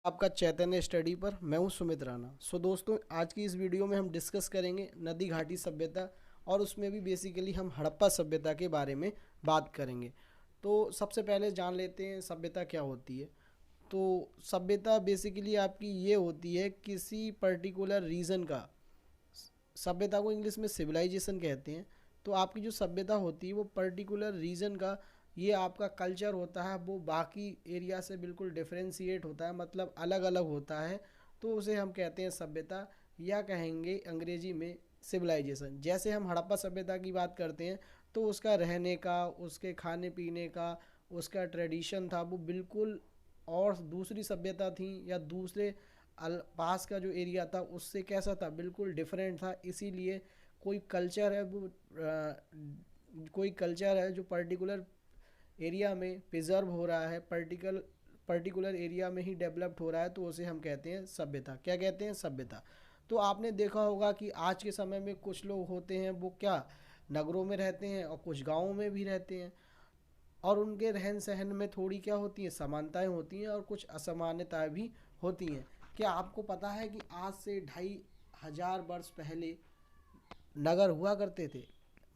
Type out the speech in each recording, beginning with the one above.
आपका चैतन्य स्टडी पर मैं हूं सुमित राणा। दोस्तों, आज की इस वीडियो में हम डिस्कस करेंगे नदी घाटी सभ्यता और उसमें भी बेसिकली हम हड़प्पा सभ्यता के बारे में बात करेंगे। तो सबसे पहले जान लेते हैं सभ्यता क्या होती है। तो सभ्यता बेसिकली आपकी ये होती है किसी पर्टिकुलर रीजन का। सभ्यता को इंग्लिश में सिविलाइजेशन कहते हैं। तो आपकी जो सभ्यता होती है वो पर्टिकुलर रीजन का ये आपका कल्चर होता है, वो बाकी एरिया से बिल्कुल डिफ्रेंशिएट होता है, मतलब अलग अलग होता है। तो उसे हम कहते हैं सभ्यता, या कहेंगे अंग्रेजी में सिविलाइजेशन। जैसे हम हड़प्पा सभ्यता की बात करते हैं तो उसका रहने का, उसके खाने पीने का, उसका ट्रेडिशन था वो बिल्कुल और दूसरी सभ्यता थी या दूसरे पास का जो एरिया था उससे कैसा था, बिल्कुल डिफरेंट था। इसीलिए कोई कल्चर है वो कोई कल्चर है जो पर्टिकुलर एरिया में प्रिजर्व हो रहा है, पर्टिकुलर एरिया में ही डेवलप्ड हो रहा है, तो उसे हम कहते हैं सभ्यता। क्या कहते हैं? सभ्यता। तो आपने देखा होगा कि आज के समय में कुछ लोग होते हैं वो क्या नगरों में रहते हैं और कुछ गाँवों में भी रहते हैं, और उनके रहन सहन में थोड़ी क्या होती है, समानताएं होती हैं और कुछ असमानताएं भी होती हैं। क्या आपको पता है कि आज से 2500 वर्ष पहले नगर हुआ करते थे?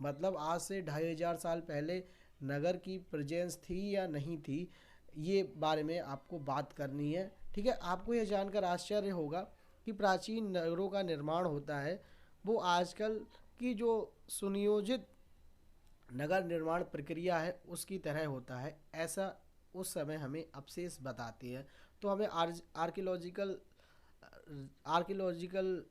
मतलब आज से 2500 साल पहले नगर की प्रेजेंस थी या नहीं थी, ये बारे में आपको बात करनी है। ठीक है, आपको यह जानकर आश्चर्य होगा कि प्राचीन नगरों का निर्माण होता है वो आजकल की जो सुनियोजित नगर निर्माण प्रक्रिया है उसकी तरह होता है, ऐसा उस समय हमें अवशेष बताते हैं। तो हमें आर्कियोलॉजिकल आर्कियोलॉजिकल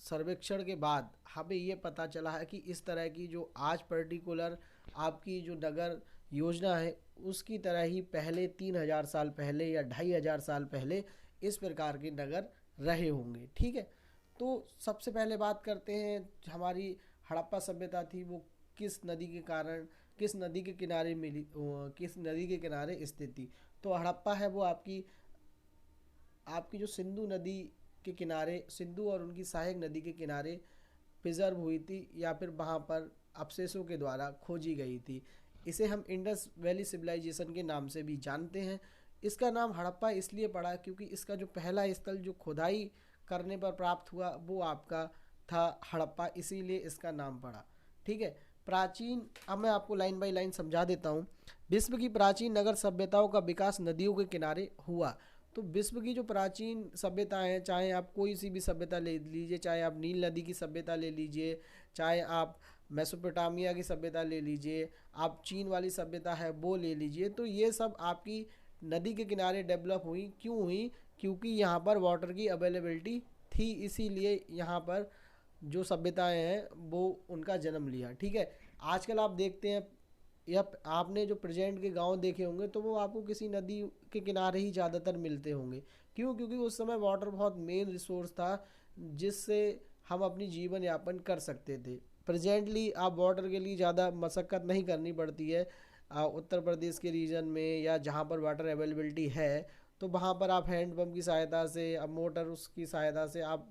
सर्वेक्षण के बाद हमें ये पता चला है कि इस तरह की जो आज पर्टिकुलर आपकी जो नगर योजना है उसकी तरह ही पहले 3000 साल पहले या 2500 साल पहले इस प्रकार के नगर रहे होंगे। ठीक है, तो सबसे पहले बात करते हैं हमारी हड़प्पा सभ्यता थी वो किस नदी के कारण, किस नदी के किनारे मिली, किस नदी के किनारे स्थित थी। तो हड़प्पा है वो आपकी आपकी जो सिंधु नदी के किनारे, सिंधु और उनकी सहायक नदी के किनारे प्रिजर्व हुई थी या फिर वहाँ पर अवशेषों के द्वारा खोजी गई थी। इसे हम इंडस वैली सिविलाइजेशन के नाम से भी जानते हैं। इसका नाम हड़प्पा इसलिए पड़ा क्योंकि इसका जो पहला स्थल जो खुदाई करने पर प्राप्त हुआ वो आपका था हड़प्पा, इसीलिए इसका नाम पड़ा। ठीक है, प्राचीन, अब मैं आपको लाइन बाय लाइन समझा देता हूँ। विश्व की प्राचीन नगर सभ्यताओं का विकास नदियों के किनारे हुआ। तो विश्व की जो प्राचीन सभ्यताएं हैं, चाहे आप कोई सी भी सभ्यता ले लीजिए, चाहे आप नील नदी की सभ्यता ले लीजिए, चाहे आप मेसोपोटामिया की सभ्यता ले लीजिए, आप चीन वाली सभ्यता है वो ले लीजिए, तो ये सब आपकी नदी के किनारे डेवलप हुई। क्यों हुई? क्योंकि यहाँ पर वाटर की अवेलेबिलिटी थी, इसीलिए यहाँ पर जो सभ्यताएं हैं वो उनका जन्म लिया। ठीक है, आजकल आप देखते हैं या आपने जो प्रेजेंट के गांव देखे होंगे तो वो आपको किसी नदी के किनारे ही ज़्यादातर मिलते होंगे। क्यों? क्योंकि उस समय वाटर बहुत मेन रिसोर्स था जिससे हम अपनी जीवन यापन कर सकते थे। प्रेजेंटली आप वाटर के लिए ज़्यादा मशक्क़त नहीं करनी पड़ती है। उत्तर प्रदेश के रीजन में या जहाँ पर वाटर अवेलेबिलिटी है तो वहाँ पर आप हैंडपम्प की सहायता से, अब मोटर उसकी सहायता से आप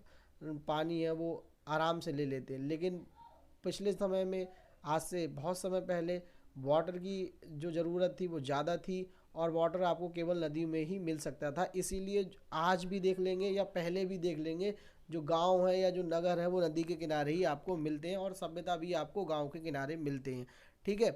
पानी है वो आराम से ले लेते हैं। लेकिन पिछले समय में, आज से बहुत समय पहले, वाटर की जो ज़रूरत थी वो ज़्यादा थी और वाटर आपको केवल नदी में ही मिल सकता था। इसीलिए आज भी देख लेंगे या पहले भी देख लेंगे, जो गांव है या जो नगर है वो नदी के किनारे ही आपको मिलते हैं और सभ्यता भी आपको गांव के किनारे मिलते हैं। ठीक है,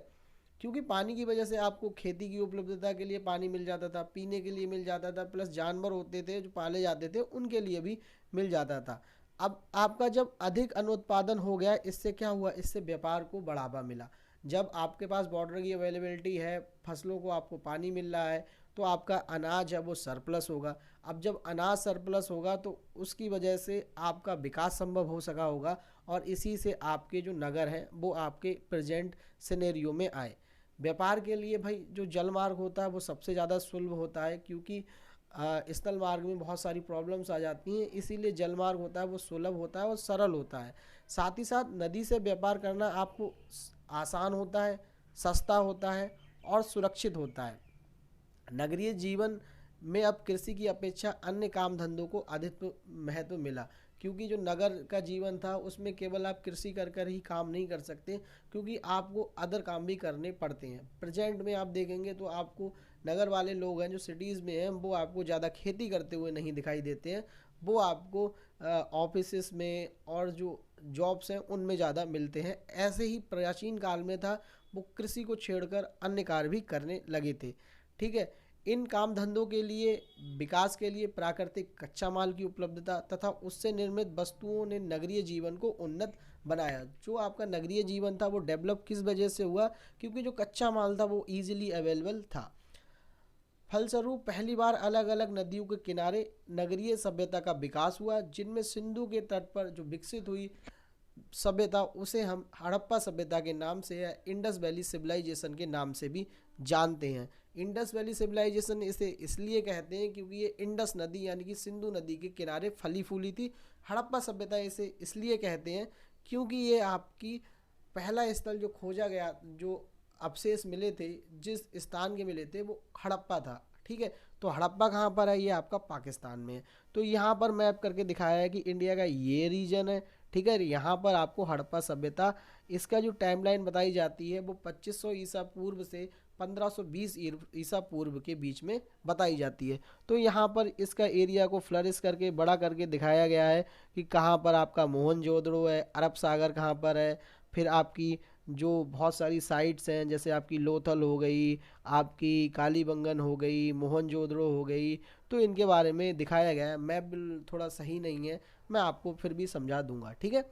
क्योंकि पानी की वजह से आपको खेती की उपलब्धता के लिए पानी मिल जाता था, पीने के लिए मिल जाता था, प्लस जानवर होते थे जो पाले जाते थे उनके लिए भी मिल जाता था। अब आपका जब अधिक अनुत्पादन हो गया, इससे क्या हुआ? इससे व्यापार को बढ़ावा मिला। जब आपके पास वाटर की अवेलेबिलिटी है, फसलों को आपको पानी मिल रहा है, तो आपका अनाज है वो सरप्लस होगा। अब जब अनाज सरप्लस होगा तो उसकी वजह से आपका विकास संभव हो सका होगा और इसी से आपके जो नगर हैं वो आपके प्रेजेंट सिनेरियो में आए। व्यापार के लिए भाई जो जल मार्ग होता है वो सबसे ज़्यादा सुलभ होता है, क्योंकि स्थल मार्ग में बहुत सारी प्रॉब्लम्स आ जाती हैं, इसीलिए जल मार्ग होता है वो सुलभ होता है और सरल होता है। साथ ही साथ नदी से व्यापार करना आपको आसान होता है, सस्ता होता है और सुरक्षित होता है। नगरीय जीवन में अब कृषि की अपेक्षा अन्य काम धंधों को अधिक महत्व मिला, क्योंकि जो नगर का जीवन था उसमें केवल आप कृषि कर कर ही काम नहीं कर सकते, क्योंकि आपको अदर काम भी करने पड़ते हैं। प्रेजेंट में आप देखेंगे तो आपको नगर वाले लोग हैं जो सिटीज़ में हैं वो आपको ज़्यादा खेती करते हुए नहीं दिखाई देते हैं, वो आपको ऑफिसेस में और जो जॉब्स हैं उनमें ज़्यादा मिलते हैं। ऐसे ही प्राचीन काल में था, वो कृषि को छेड़कर अन्य कार्य भी करने लगे थे। ठीक है, इन काम धंधों के लिए, विकास के लिए प्राकृतिक कच्चा माल की उपलब्धता तथा उससे निर्मित वस्तुओं ने नगरीय जीवन को उन्नत बनाया। जो आपका नगरीय जीवन था वो डेवलप किस वजह से हुआ, क्योंकि जो कच्चा माल था वो इजीली अवेलेबल था। फलस्वरूप पहली बार अलग अलग नदियों के किनारे नगरीय सभ्यता का विकास हुआ, जिनमें सिंधु के तट पर जो विकसित हुई सभ्यता उसे हम हड़प्पा सभ्यता के नाम से या इंडस वैली सिविलाइजेशन के नाम से भी जानते हैं। इंडस वैली सिविलाइजेशन इसे इसलिए कहते हैं क्योंकि ये इंडस नदी यानी कि सिंधु नदी के किनारे फली फूली थी। हड़प्पा सभ्यता इसे इसलिए कहते हैं क्योंकि ये आपकी पहला स्थल जो खोजा गया, जो अवशेष मिले थे, जिस स्थान के मिले थे वो हड़प्पा था। ठीक है, तो हड़प्पा कहाँ पर है, ये आपका पाकिस्तान में है। तो यहाँ पर मैप करके दिखाया है कि इंडिया का ये रीजन है। ठीक है, यहाँ पर आपको हड़प्पा सभ्यता, इसका जो टाइमलाइन बताई जाती है वो 2500 ईसा पूर्व से 1520 ईसा पूर्व के बीच में बताई जाती है। तो यहाँ पर इसका एरिया को फ्लरिश करके बड़ा करके दिखाया गया है कि कहाँ पर आपका मोहनजोदड़ो है, अरब सागर कहाँ पर है, फिर आपकी जो बहुत सारी साइट्स हैं जैसे आपकी लोथल हो गई, आपकी कालीबंगन हो गई, मोहनजोदड़ो हो गई, तो इनके बारे में दिखाया गया है। मैप थोड़ा सही नहीं है, मैं आपको फिर भी समझा दूंगा। ठीक है,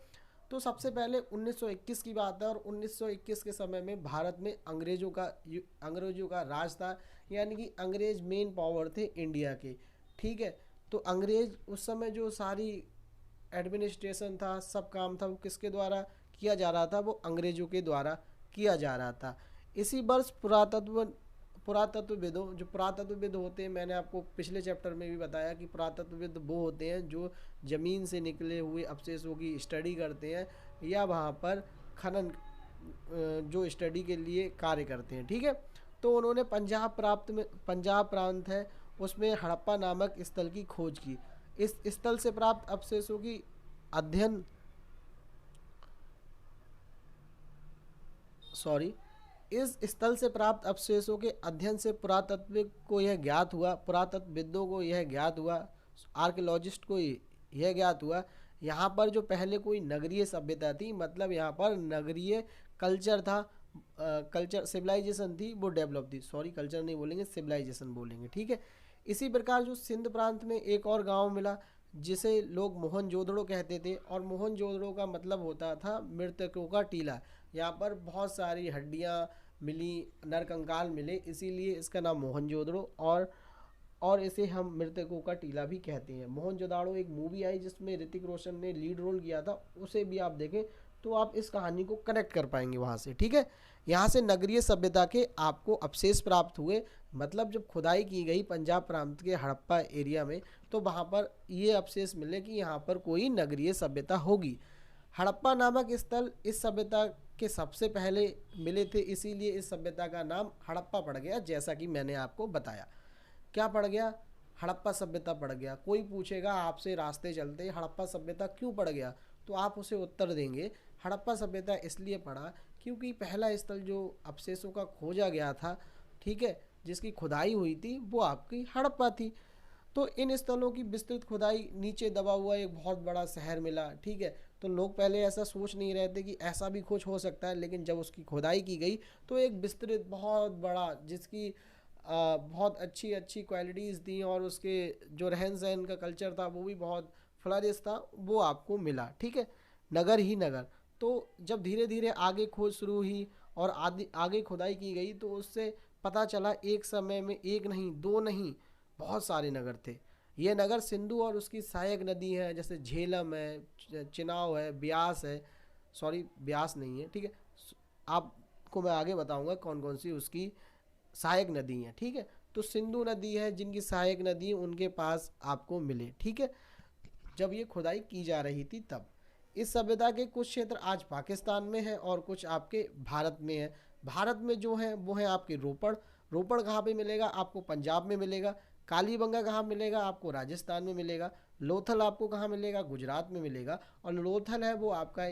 तो सबसे पहले 1921 की बात है, और 1921 के समय में भारत में अंग्रेजों का राज था, यानी कि अंग्रेज मेन पावर थे इंडिया के। ठीक है, तो अंग्रेज उस समय जो सारी एडमिनिस्ट्रेशन था, सब काम था, वो किसके द्वारा किया जा रहा था, वो अंग्रेजों के द्वारा किया जा रहा था। इसी वर्ष पुरातत्वविदों, जो पुरातत्वविद होते हैं, मैंने आपको पिछले चैप्टर में भी बताया कि पुरातत्वविद वो होते हैं जो ज़मीन से निकले हुए अवशेषों की स्टडी करते हैं या वहाँ पर खनन जो स्टडी के लिए कार्य करते हैं। ठीक है, तो उन्होंने पंजाब प्रांत है उसमें हड़प्पा नामक स्थल की खोज की। इस स्थल से प्राप्त अवशेषों की अध्ययन सॉरी इस स्थल से प्राप्त अवशेषों के अध्ययन से पुरातत्वविदों को यह ज्ञात हुआ, आर्कियोलॉजिस्ट को यह ज्ञात हुआ, यहाँ पर जो पहले कोई नगरीय सभ्यता थी, मतलब यहाँ पर नगरीय कल्चर था, कल्चर सिविलाइजेशन थी, वो डेवलप थी। सॉरी, कल्चर नहीं बोलेंगे, सिविलाइजेशन बोलेंगे। ठीक है, इसी प्रकार जो सिंध प्रांत में एक और गांव मिला जिसे लोग मोहनजोदड़ो कहते थे, और मोहनजोदड़ो का मतलब होता था मृतकों का टीला। यहाँ पर बहुत सारी हड्डियाँ मिली, नरकंकाल मिले, इसीलिए इसका नाम मोहनजोदड़ो और इसे हम मृतकों का टीला भी कहते हैं। मोहनजोदाड़ो एक मूवी आई जिसमें ऋतिक रोशन ने लीड रोल किया था, उसे भी आप देखें तो आप इस कहानी को कनेक्ट कर पाएंगे वहाँ से। ठीक है, यहाँ से नगरीय सभ्यता के आपको अवशेष प्राप्त हुए, मतलब जब खुदाई की गई पंजाब प्रांत के हड़प्पा एरिया में, तो वहाँ पर ये अवशेष मिले कि यहाँ पर कोई नगरीय सभ्यता होगी। हड़प्पा नामक स्थल इस सभ्यता के सबसे पहले मिले थे, इसीलिए इस सभ्यता का नाम हड़प्पा पड़ गया, जैसा कि मैंने आपको बताया। क्या पड़ गया, हड़प्पा सभ्यता पड़ गया। कोई पूछेगा आपसे रास्ते चलते हड़प्पा सभ्यता क्यों पड़ गया, तो आप उसे उत्तर देंगे हड़प्पा सभ्यता इसलिए पड़ा क्योंकि पहला स्थल जो अवशेषों का खोजा गया था, ठीक है, जिसकी खुदाई हुई थी, वो आपकी हड़प्पा थी। तो इन स्थलों की विस्तृत खुदाई, नीचे दबा हुआ एक बहुत बड़ा शहर मिला। ठीक है, तो लोग पहले ऐसा सोच नहीं रहे थे कि ऐसा भी कुछ हो सकता है, लेकिन जब उसकी खुदाई की गई तो एक विस्तृत बहुत बड़ा, जिसकी बहुत अच्छी अच्छी क्वालिटीज़ थी, और उसके जो रहन सहन का कल्चर था वो भी बहुत फ्लरिश था, वो आपको मिला। ठीक है, नगर ही नगर। तो जब धीरे धीरे आगे खोज शुरू हुई और आगे खुदाई की गई, तो उससे पता चला एक समय में एक नहीं, दो नहीं, बहुत सारे नगर थे। ये नगर सिंधु और उसकी सहायक नदी है, जैसे झेलम है, चिनाव है, ब्यास है, सॉरी ब्यास नहीं है। ठीक है, आपको मैं आगे बताऊंगा कौन कौन सी उसकी सहायक नदी हैं। ठीक है, तो सिंधु नदी है, जिनकी सहायक नदी उनके पास आपको मिले। ठीक है, जब ये खुदाई की जा रही थी तब इस सभ्यता के कुछ क्षेत्र आज पाकिस्तान में है और कुछ आपके भारत में है। भारत में जो है वो है आपके रोपड़ कहाँ पे मिलेगा, आपको पंजाब में मिलेगा। कालीबंगा कहाँ मिलेगा, आपको राजस्थान में मिलेगा। लोथल आपको कहाँ मिलेगा, गुजरात में मिलेगा। और लोथल है वो आपका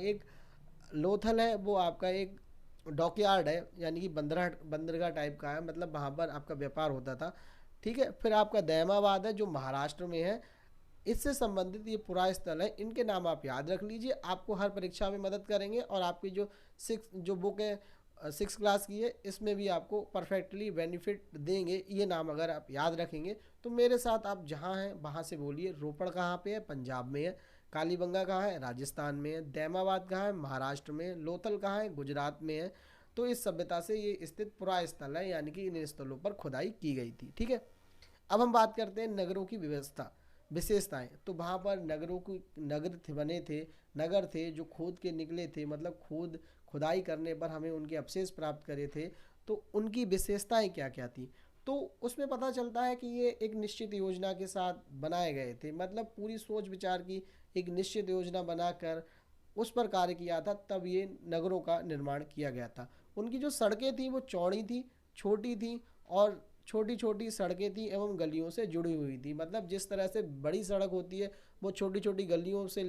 एक डॉकयार्ड है, यानी कि बंदरगाह टाइप का है, मतलब वहाँ पर आपका व्यापार होता था। ठीक है, फिर आपका दहमाबाद है जो महाराष्ट्र में है। इससे संबंधित ये पुरा स्थल है, इनके नाम आप याद रख लीजिए, आपको हर परीक्षा में मदद करेंगे। और आपकी जो बुक है 6 क्लास की है, इसमें भी आपको परफेक्टली बेनिफिट देंगे। ये नाम अगर आप याद रखेंगे तो मेरे साथ आप जहाँ हैं वहाँ से बोलिए। रोपड़ कहाँ पे है? पंजाब में है। कालीबंगा कहाँ है? राजस्थान में है। दैमाबाद कहाँ है? महाराष्ट्र में। लोथल कहाँ है? गुजरात में है। तो इस सभ्यता से ये स्थित पुरा स्थल है, यानी कि इन स्थलों पर खुदाई की गई थी। ठीक है, अब हम बात करते हैं नगरों की व्यवस्था विशेषताएं। तो वहाँ पर नगरों की नगर थे, बने थे, नगर थे जो खोद के निकले थे, मतलब खुदाई करने पर हमें उनके अवशेष प्राप्त करे थे। तो उनकी विशेषताएं क्या क्या थी, तो उसमें पता चलता है कि ये एक निश्चित योजना के साथ बनाए गए थे, मतलब पूरी सोच विचार की एक निश्चित योजना बनाकर उस पर कार्य किया था, तब ये नगरों का निर्माण किया गया था। उनकी जो सड़कें थी वो चौड़ी थी, छोटी थी, और छोटी छोटी सड़कें थी एवं गलियों से जुड़ी हुई थी। मतलब जिस तरह से बड़ी सड़क होती है वो छोटी छोटी गलियों से,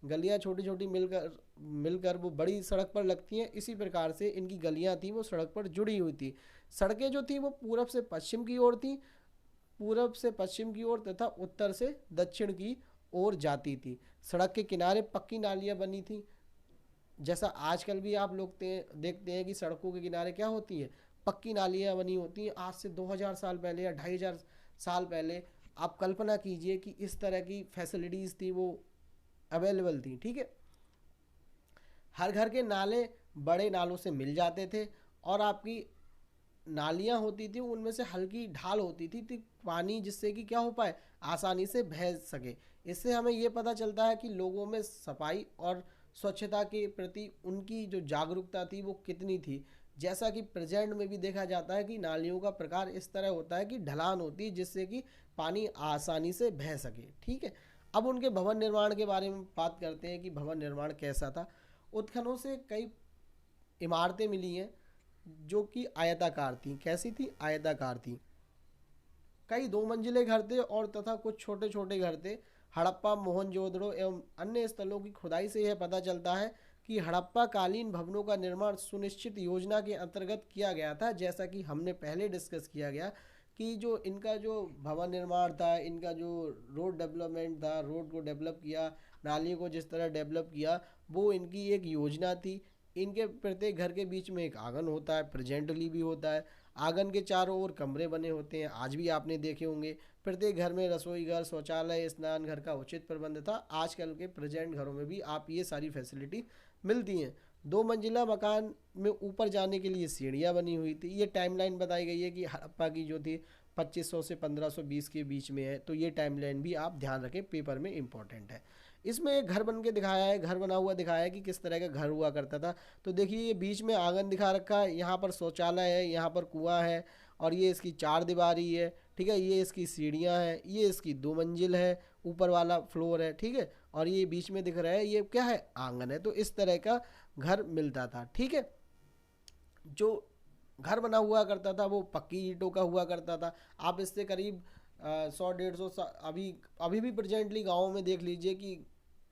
गलियां छोटी छोटी मिलकर मिलकर वो बड़ी सड़क पर लगती हैं, इसी प्रकार से इनकी गलियां थी वो सड़क पर जुड़ी हुई थी। सड़कें जो थी वो पूरब से पश्चिम की ओर थी, पूरब से पश्चिम की ओर तथा उत्तर से दक्षिण की ओर जाती थी। सड़क के किनारे पक्की नालियां बनी थी। जैसा आजकल भी आप लोग देखते हैं कि सड़कों के किनारे क्या होती है, पक्की नालियाँ बनी होती हैं। आज से 2000 साल पहले या 2500 साल पहले आप कल्पना कीजिए कि इस तरह की फैसिलिटीज़ थी, वो अवेलेबल थी। ठीक है, हर घर के नाले बड़े नालों से मिल जाते थे, और आपकी नालियाँ होती थी उनमें से हल्की ढाल होती थी पानी, जिससे कि क्या हो पाए, आसानी से बह सके। इससे हमें ये पता चलता है कि लोगों में सफाई और स्वच्छता के प्रति उनकी जो जागरूकता थी वो कितनी थी। जैसा कि प्रेजेंट में भी देखा जाता है कि नालियों का प्रकार इस तरह होता है कि ढलान होती है, जिससे कि पानी आसानी से बह सके। ठीक है, अब उनके भवन निर्माण के बारे में बात करते हैं कि भवन निर्माण कैसा था। उत्खनों से कई इमारतें मिली हैं जो कि आयताकार थी। कैसी थी? आयताकार थी। कई 2 मंजिले घर थे और तथा कुछ छोटे छोटे घर थे। हड़प्पा, मोहनजोदड़ो एवं अन्य स्थलों की खुदाई से यह पता चलता है कि हड़प्पा कालीन भवनों का निर्माण सुनिश्चित योजना के अंतर्गत किया गया था। जैसा कि हमने पहले डिस्कस किया गया कि जो इनका जो भवन निर्माण था, इनका जो रोड डेवलपमेंट था, रोड को डेवलप किया, नालियों को जिस तरह डेवलप किया, वो इनकी एक योजना थी। इनके प्रत्येक घर के बीच में एक आंगन होता है, प्रेजेंटली भी होता है। आंगन के चारों ओर कमरे बने होते हैं, आज भी आपने देखे होंगे। प्रत्येक घर में रसोई घर, शौचालय, स्नान घर का उचित प्रबंध था। आजकल के प्रेजेंट घरों में भी आप ये सारी फैसिलिटी मिलती हैं। 2 मंजिला मकान में ऊपर जाने के लिए सीढ़ियाँ बनी हुई थी। ये टाइमलाइन बताई गई है कि हड़प्पा की जो थी 2500 से 1520 के बीच में है, तो ये टाइमलाइन भी आप ध्यान रखें, पेपर में इंपॉर्टेंट है। इसमें एक घर बन के दिखाया है, घर बना हुआ दिखाया है कि किस तरह का घर हुआ करता था। तो देखिए ये बीच में आंगन दिखा रखा है, यहाँ पर शौचालय है, यहाँ पर कुआं है, और ये इसकी 4 दीवारी है। ठीक है, ये इसकी सीढ़ियाँ हैं, ये इसकी 2 मंजिल है, ऊपर वाला फ्लोर है। ठीक है, और ये बीच में दिख रहा है, ये क्या है? आंगन है। तो इस तरह का घर मिलता था। ठीक है, जो घर बना हुआ करता था वो पक्की ईंटों का हुआ करता था। आप इससे करीब 100 150 अभी अभी भी प्रेजेंटली गाँव में देख लीजिए कि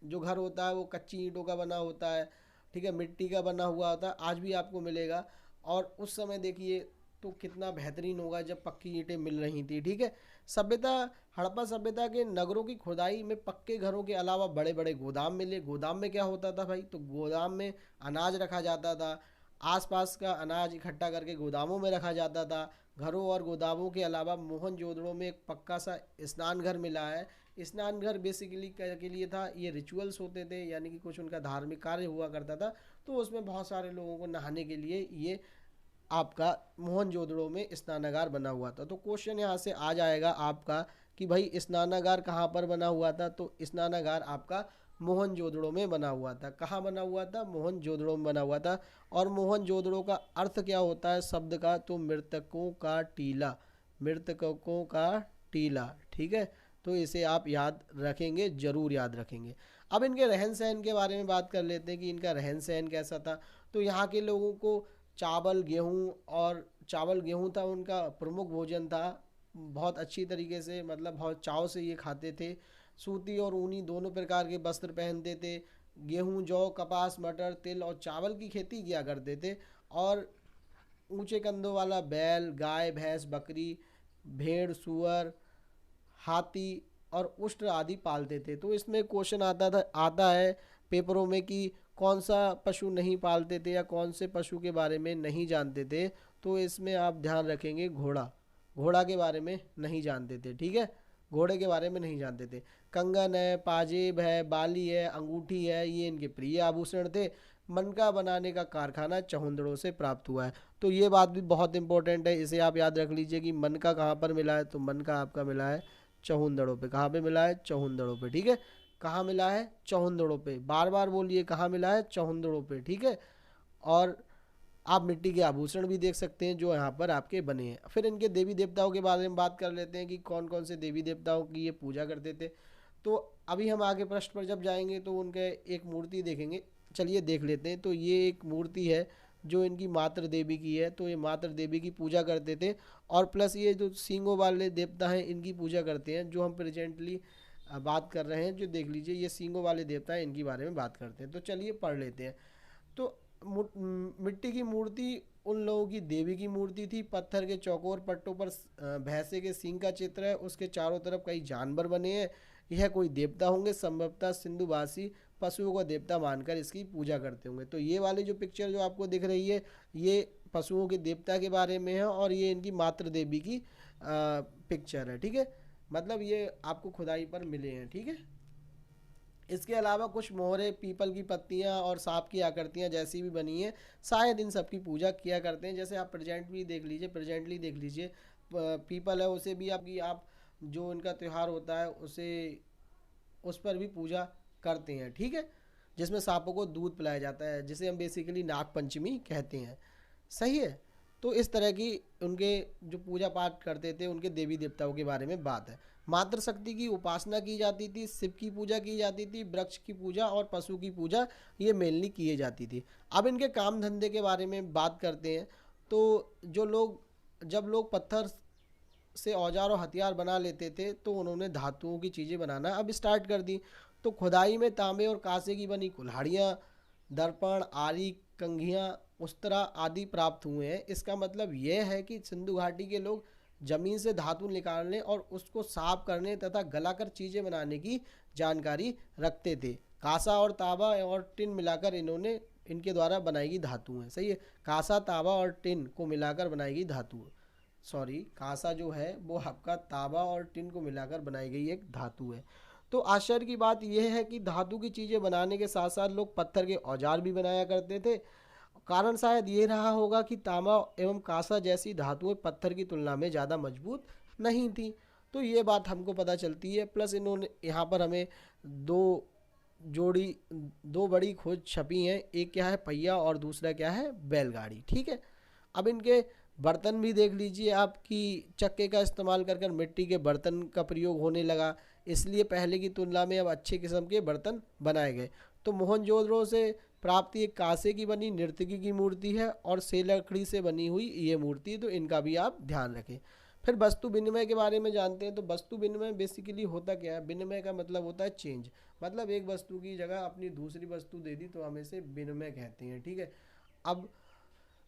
जो घर होता है वो कच्ची ईंटों का बना होता है। ठीक है, मिट्टी का बना हुआ होता है, आज भी आपको मिलेगा। और उस समय देखिए तो कितना बेहतरीन होगा जब पक्की ईंटें मिल रही थी। ठीक है, सभ्यता हड़प्पा सभ्यता के नगरों की खुदाई में पक्के घरों के अलावा बड़े बड़े गोदाम मिले। गोदाम में क्या होता था भाई? तो गोदाम में अनाज रखा जाता था। आसपास का अनाज इकट्ठा करके गोदामों में रखा जाता था। घरों और गोदामों के अलावा मोहनजोदड़ो में एक पक्का सा स्नान घर मिला है। स्नान घर बेसिकली के लिए था, ये रिचुअल्स होते थे, यानी कि कुछ उनका धार्मिक कार्य हुआ करता था, तो उसमें बहुत सारे लोगों को नहाने के लिए ये आपका मोहनजोदड़ो में स्नानागार बना हुआ था। तो क्वेश्चन यहाँ से आ जाएगा आपका कि भाई स्नानागार कहाँ पर बना हुआ था? तो स्नानागार आपका मोहनजोदड़ो में बना हुआ था। कहाँ बना हुआ था? मोहनजोदड़ो में बना हुआ था। और मोहनजोदड़ो का अर्थ क्या होता है शब्द का? तो मृतकों का टीला, मृतकों का टीला। ठीक है, तो इसे आप याद रखेंगे, जरूर याद रखेंगे। अब इनके रहन सहन के बारे में बात कर लेते हैं कि इनका रहन सहन कैसा था। तो यहाँ के लोगों को चावल गेहूँ था उनका प्रमुख भोजन था। बहुत अच्छी तरीके से, मतलब बहुत चाव से ये खाते थे। सूती और ऊनी दोनों प्रकार के वस्त्र पहनते थे। गेहूँ, जौ, कपास, मटर, तिल और चावल की खेती किया करते थे। और ऊंचे कंधों वाला बैल, गाय, भैंस, बकरी, भेड़, सूअर, हाथी और उष्ट्र आदि पालते थे। तो इसमें क्वेश्चन आता है पेपरों में कि कौन सा पशु नहीं पालते थे या कौन से पशु के बारे में नहीं जानते थे। तो इसमें आप ध्यान रखेंगे घोड़ा, घोड़ा के बारे में नहीं जानते थे, ठीक है, घोड़े के बारे में नहीं जानते थे। कंगन है, पाजेब है, बाली है, अंगूठी है, ये इनके प्रिय आभूषण थे। मनका बनाने का कारखाना चहुंदड़ों से प्राप्त हुआ है। तो ये बात भी बहुत इंपॉर्टेंट है, इसे आप याद रख लीजिए कि मनका कहाँ पर मिला है। तो मनका आपका मिला है चहुंदड़ों पे। कहाँ पे मिला है? चहुंदड़ों पे, ठीक है। कहाँ मिला है? चहुंदड़ों पे। बार बार बोलिए, कहाँ मिला है? चहुंदड़ों पे, ठीक है। और आप मिट्टी के आभूषण भी देख सकते हैं जो यहाँ पर आपके बने हैं। फिर इनके देवी देवताओं के बारे में बात कर लेते हैं कि कौन कौन से देवी देवताओं की ये पूजा करते थे। तो अभी हम आगे प्रश्न पर जब जाएंगे तो उनके एक मूर्ति देखेंगे। चलिए देख लेते हैं। तो ये एक मूर्ति है जो इनकी मातृ देवी की है। तो ये मातृ देवी की पूजा करते थे। और प्लस ये जो सींगों वाले देवता हैं इनकी पूजा करते हैं, जो हम प्रेजेंटली बात कर रहे हैं। जो देख लीजिए ये सींगों वाले देवता हैं, इनके बारे में बात करते हैं। तो चलिए पढ़ लेते हैं। तो मिट्टी की मूर्ति उन लोगों की देवी की मूर्ति थी। पत्थर के चौकोर पट्टों पर भैंसे के सींग का चित्र है। उसके चारों तरफ कई जानवर बने हैं। यह कोई देवता होंगे, संभवतः सिंधुवासी पशुओं को देवता मानकर इसकी पूजा करते होंगे। तो ये वाली जो पिक्चर जो आपको दिख रही है ये पशुओं के देवता के बारे में है और ये इनकी मातृ देवी की पिक्चर है, ठीक है। मतलब ये आपको खुदाई पर मिले हैं, ठीक है। इसके अलावा कुछ मोहरे, पीपल की पत्तियां और सांप की आकृतियां जैसी भी बनी हैं। शायद इन सब की पूजा किया करते हैं। जैसे आप प्रेजेंटली देख लीजिए पीपल है, उसे भी आप जो उनका त्यौहार होता है उसे उस पर भी पूजा करते हैं, ठीक है। जिसमें सांपों को दूध पिलाया जाता है, जिसे हम बेसिकली नाग पंचमी कहते हैं, सही है। तो इस तरह की उनके जो पूजा पाठ करते थे उनके देवी देवताओं के बारे में बात है। मातृशक्ति की उपासना की जाती थी, शिव की पूजा की जाती थी, वृक्ष की पूजा और पशु की पूजा ये मेनली की जाती थी। अब इनके काम धंधे के बारे में बात करते हैं। तो जब लोग पत्थर से औजार और हथियार बना लेते थे तो उन्होंने धातुओं की चीज़ें बनाना अब स्टार्ट कर दी। तो खुदाई में तांबे और कांसे की बनी कुल्हाड़ियाँ, दर्पण, आरी, कंघियाँ, उस्तरा आदि प्राप्त हुए हैं। इसका मतलब यह है कि सिंधु घाटी के लोग जमीन से धातु निकालने और उसको साफ करने तथा गलाकर चीज़ें बनाने की जानकारी रखते थे। कांसा और तांबा और टिन मिलाकर इनके द्वारा बनाई गई धातु है, सही है। कांसा, तांबा और टिन को मिलाकर बनाई गई धातु, सॉरी कांसा जो है वो आपका तांबा और टिन को मिलाकर बनाई गई एक धातु है। तो आश्चर्य की बात यह है कि धातु की चीज़ें बनाने के साथ साथ लोग पत्थर के औजार भी बनाया करते थे। कारण शायद ये रहा होगा कि तांबा एवं कांसा जैसी धातुएं पत्थर की तुलना में ज़्यादा मजबूत नहीं थी। तो ये बात हमको पता चलती है। प्लस इन्होंने यहाँ पर हमें दो जोड़ी दो बड़ी खोज छपी हैं। एक क्या है? पहिया, और दूसरा क्या है? बैलगाड़ी, ठीक है। अब इनके बर्तन भी देख लीजिए आप कि चक्के का इस्तेमाल कर मिट्टी के बर्तन का प्रयोग होने लगा, इसलिए पहले की तुलना में अब अच्छे किस्म के बर्तन बनाए गए। तो मोहनजोदड़ो से प्राप्त एक कांसे की बनी नर्तकी की मूर्ति है और से लकड़ी से बनी हुई ये मूर्ति, तो इनका भी आप ध्यान रखें। फिर वस्तु विनिमय के बारे में जानते हैं। तो वस्तु विनिमय बेसिकली होता क्या है? विनिमय का मतलब होता है चेंज, मतलब एक वस्तु की जगह अपनी दूसरी वस्तु दे दी तो हम इसे विनिमय कहते हैं, ठीक है। अब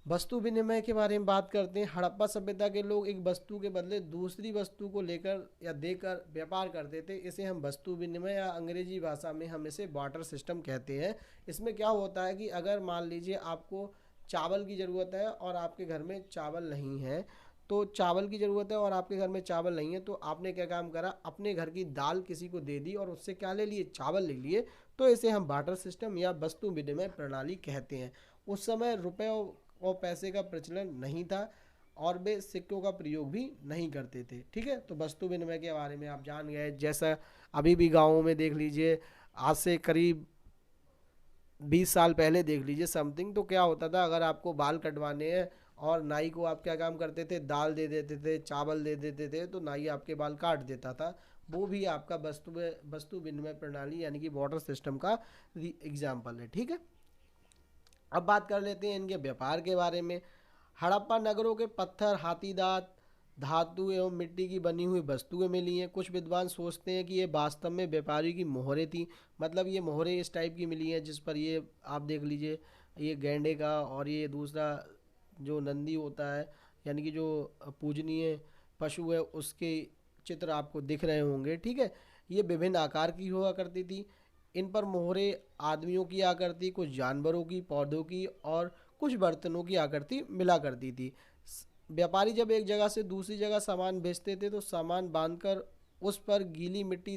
वस्तु विनिमय के बारे में बात करते हैं। हड़प्पा सभ्यता के लोग एक वस्तु के बदले दूसरी वस्तु को लेकर या देकर व्यापार करते थे। इसे हम वस्तु विनिमय या अंग्रेजी भाषा में हम इसे बार्टर सिस्टम कहते हैं। इसमें क्या होता है कि अगर मान लीजिए आपको चावल की ज़रूरत है और आपके घर में चावल नहीं है, तो चावल की ज़रूरत है और आपके घर में चावल नहीं है, तो आपने क्या काम करा? अपने घर की दाल किसी को दे दी और उससे क्या ले लिए? चावल ले लिए। तो इसे हम बार्टर सिस्टम या वस्तु विनिमय प्रणाली कहते हैं। उस समय रुपये और पैसे का प्रचलन नहीं था और वे सिक्कों का प्रयोग भी नहीं करते थे, ठीक है। तो वस्तु विनिमय के बारे में आप जान गए। जैसा अभी भी गाँवों में देख लीजिए, आज से करीब 20 साल पहले देख लीजिए समथिंग, तो क्या होता था? अगर आपको बाल कटवाने हैं और नाई को आप क्या काम करते थे? दाल दे देते थे, चावल दे देते थे, तो नाई आपके बाल काट देता था। वो भी आपका वस्तु विनिमय प्रणाली यानी कि बार्टर सिस्टम का एग्जाम्पल है, ठीक है। अब बात कर लेते हैं इनके व्यापार के बारे में। हड़प्पा नगरों के पत्थर, हाथी दांत, धातु एवं मिट्टी की बनी हुई वस्तुएं मिली हैं। कुछ विद्वान सोचते हैं कि ये वास्तव में व्यापारियों की मोहरें थी, मतलब ये मोहरें इस टाइप की मिली हैं जिस पर ये आप देख लीजिए, ये गैंडे का और ये दूसरा जो नंदी होता है यानी कि जो पूजनीय पशु है उसके चित्र आपको दिख रहे होंगे, ठीक है। ये विभिन्न आकार की हुआ करती थी। इन पर मोहरे आदमियों की आकृति, कुछ जानवरों की, पौधों की और कुछ बर्तनों की आकृति मिला करती थी। व्यापारी जब एक जगह से दूसरी जगह सामान बेचते थे तो सामान बांधकर उस पर गीली मिट्टी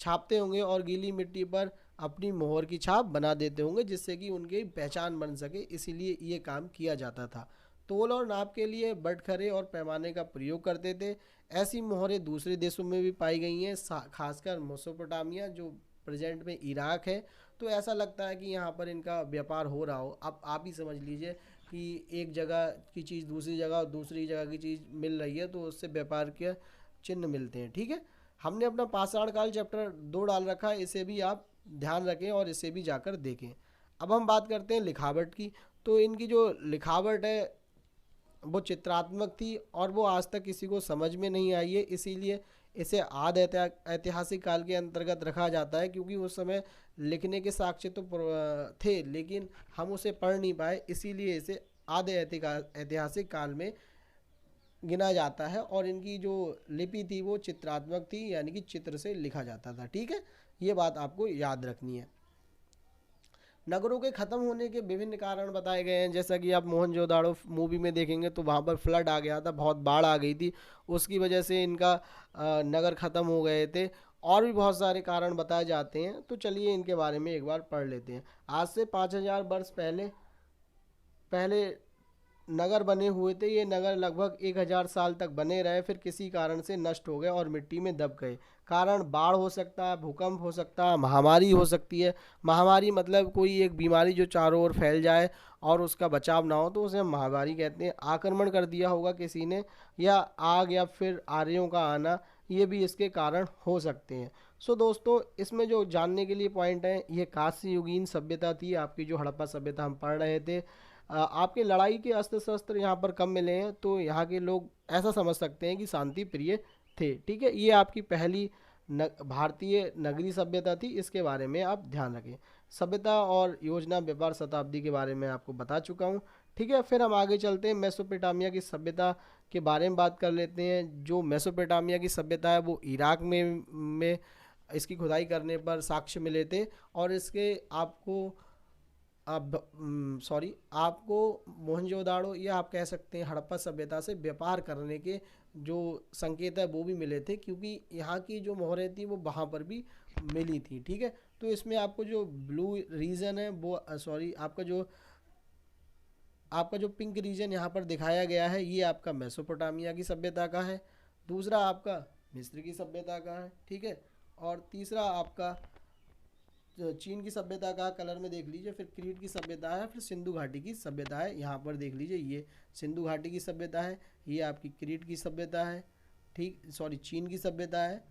छापते होंगे और गीली मिट्टी पर अपनी मोहर की छाप बना देते होंगे, जिससे कि उनकी पहचान बन सके, इसीलिए ये काम किया जाता था। तोल और नाप के लिए बटखरे और पैमाने का प्रयोग करते थे। ऐसी मोहरें दूसरे देशों में भी पाई गई हैं, खासकर मेसोपोटामिया जो प्रेजेंट में इराक है। तो ऐसा लगता है कि यहाँ पर इनका व्यापार हो रहा हो। अब आप ही समझ लीजिए कि एक जगह की चीज़ दूसरी जगह और दूसरी जगह की चीज़ मिल रही है तो उससे व्यापार के चिन्ह मिलते हैं, ठीक है। हमने अपना पाषाण काल चैप्टर 2 डाल रखा है, इसे भी आप ध्यान रखें और इसे भी जाकर देखें। अब हम बात करते हैं लिखावट की। तो इनकी जो लिखावट है वो चित्रात्मक थी और वो आज तक किसी को समझ में नहीं आई है, इसीलिए इसे ऐतिहासिक काल के अंतर्गत रखा जाता है, क्योंकि उस समय लिखने के साक्ष्य तो थे लेकिन हम उसे पढ़ नहीं पाए, इसीलिए इसे ऐतिहासिक काल में गिना जाता है। और इनकी जो लिपि थी वो चित्रात्मक थी, यानी कि चित्र से लिखा जाता था, ठीक है। ये बात आपको याद रखनी है। नगरों के ख़त्म होने के विभिन्न कारण बताए गए हैं, जैसा कि आप मोहनजोदाड़ो मूवी में देखेंगे तो वहाँ पर फ्लड आ गया था, बहुत बाढ़ आ गई थी, उसकी वजह से इनका नगर ख़त्म हो गए थे। और भी बहुत सारे कारण बताए जाते हैं, तो चलिए इनके बारे में एक बार पढ़ लेते हैं। आज से 5000 वर्ष पहले पहले नगर बने हुए थे। ये नगर लगभग 1000 साल तक बने रहे, फिर किसी कारण से नष्ट हो गए और मिट्टी में दब गए। कारण बाढ़ हो सकता है, भूकंप हो सकता है, महामारी हो सकती है। महामारी मतलब कोई एक बीमारी जो चारों ओर फैल जाए और उसका बचाव ना हो तो उसे हम महामारी कहते हैं। आक्रमण कर दिया होगा किसी ने, या आग या फिर आर्यों का आना, ये भी इसके कारण हो सकते हैं। सो दोस्तों, इसमें जो जानने के लिए पॉइंट है, ये कांस्य युगीन सभ्यता थी आपकी, जो हड़प्पा सभ्यता हम पढ़ रहे थे। आपके लड़ाई के अस्त्र शस्त्र यहाँ पर कम मिले हैं, तो यहाँ के लोग ऐसा समझ सकते हैं कि शांति प्रिय थे, ठीक है। ये आपकी पहली भारतीय नगरी सभ्यता थी, इसके बारे में आप ध्यान रखें। सभ्यता और योजना व्यापार शताब्दी के बारे में आपको बता चुका हूँ, ठीक है। फिर हम आगे चलते हैं, मेसोपोटामिया की सभ्यता के बारे में बात कर लेते हैं। जो मेसोपोटामिया की सभ्यता है वो इराक में इसकी खुदाई करने पर साक्ष्य मिले थे, और इसके आपको अब आपको मोहनजोदाड़ो या आप कह सकते हैं हड़प्पा सभ्यता से व्यापार करने के जो संकेत है वो भी मिले थे, क्योंकि यहाँ की जो मोहरें थी वो वहाँ पर भी मिली थी, ठीक है। तो इसमें आपको जो ब्लू रीजन है वो आपका जो पिंक रीजन यहाँ पर दिखाया गया है, ये आपका मेसोपोटामिया की सभ्यता का है। दूसरा आपका मिस्र की सभ्यता का है, ठीक है। और तीसरा आपका जो चीन की सभ्यता का कलर में देख लीजिए, फिर क्रीट की सभ्यता है, फिर सिंधु घाटी की सभ्यता है। यहाँ पर देख लीजिए, ये सिंधु घाटी की सभ्यता है, ये आपकी क्रीट की सभ्यता है, ठीक, चीन की सभ्यता है,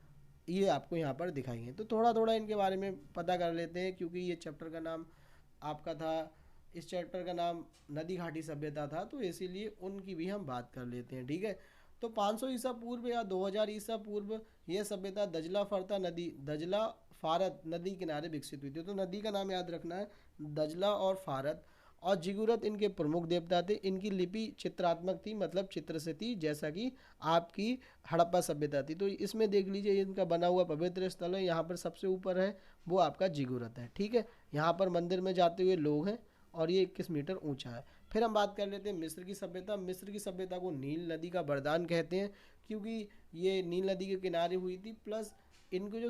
ये आपको यहाँ पर दिखाई है। तो थोड़ा थोड़ा इनके बारे में पता कर लेते हैं, क्योंकि ये चैप्टर का नाम आपका था, इस चैप्टर का नाम नदी घाटी सभ्यता था, तो इसीलिए उनकी भी हम बात कर लेते हैं, ठीक है। तो 500 ईसा पूर्व या 2000 ईसा पूर्व यह सभ्यता दजला फारत नदी किनारे विकसित हुई थी। तो नदी का नाम याद रखना है, दजला और फारत। और जिगुरत इनके प्रमुख देवता थे। इनकी लिपि चित्रात्मक थी, मतलब चित्र से थी, जैसा कि आपकी हड़प्पा सभ्यता थी। तो इसमें देख लीजिए, इनका बना हुआ पवित्र स्थल है, यहाँ पर सबसे ऊपर है वो आपका जिगुरत है, ठीक है। यहाँ पर मंदिर में जाते हुए लोग हैं और ये 21 मीटर ऊंचा है। फिर हम बात कर लेते हैं मिस्र की सभ्यता। मिस्र की सभ्यता को नील नदी का वरदान कहते हैं, क्योंकि ये नील नदी के किनारे हुई थी। प्लस इनके जो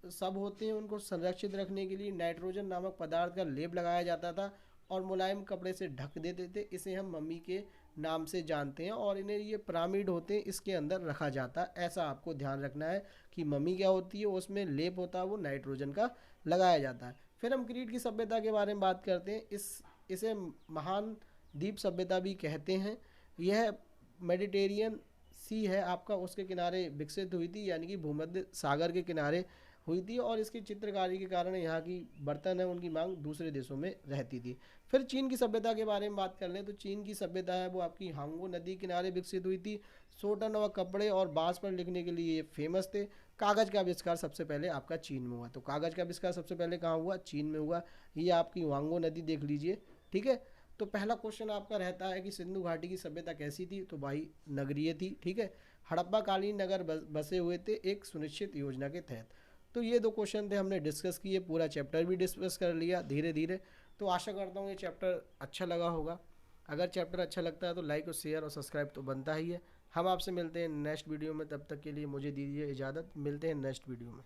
सब होते हैं उनको संरक्षित रखने के लिए नाइट्रोजन नामक पदार्थ का लेप लगाया जाता था और मुलायम कपड़े से ढक देते थे। इसे हम मम्मी के नाम से जानते हैं, और इन्हें ये पिरामिड होते हैं इसके अंदर रखा जाता है। ऐसा आपको ध्यान रखना है कि मम्मी क्या होती है, उसमें लेप होता है वो नाइट्रोजन का लगाया जाता है। फिर हम क्रीट की सभ्यता के बारे में बात करते हैं। इसे महान द्वीप सभ्यता भी कहते हैं। यह मेडिटेरियन सी है आपका, उसके किनारे विकसित हुई थी, यानी कि भूमध्य सागर के किनारे हुई थी, और इसकी चित्रकारी के कारण यहाँ की बर्तन है उनकी मांग दूसरे देशों में रहती थी। फिर चीन की सभ्यता के बारे में बात कर लें तो चीन की सभ्यता है वो आपकी हांगो नदी किनारे विकसित हुई थी। सोटन और कपड़े और बांस पर लिखने के लिए ये फेमस थे। कागज़ का आविष्कार सबसे पहले आपका चीन में हुआ। तो कागज़ का आविष्कार सबसे पहले कहाँ हुआ? चीन में हुआ। ये आपकी वांगो नदी देख लीजिए, ठीक है। तो पहला क्वेश्चन आपका रहता है कि सिंधु घाटी की सभ्यता कैसी थी, तो भाई नगरीय थी, ठीक है। हड़प्पा कालीन नगर बसे हुए थे एक सुनिश्चित योजना के तहत। तो ये दो क्वेश्चन थे, हमने डिस्कस किए, पूरा चैप्टर भी डिस्कस कर लिया धीरे धीरे। तो आशा करता हूँ ये चैप्टर अच्छा लगा होगा। अगर चैप्टर अच्छा लगता है तो लाइक और शेयर और सब्सक्राइब तो बनता ही है। हम आपसे मिलते हैं नेक्स्ट वीडियो में, तब तक के लिए मुझे दीजिए इजाज़त, मिलते हैं नेक्स्ट वीडियो में।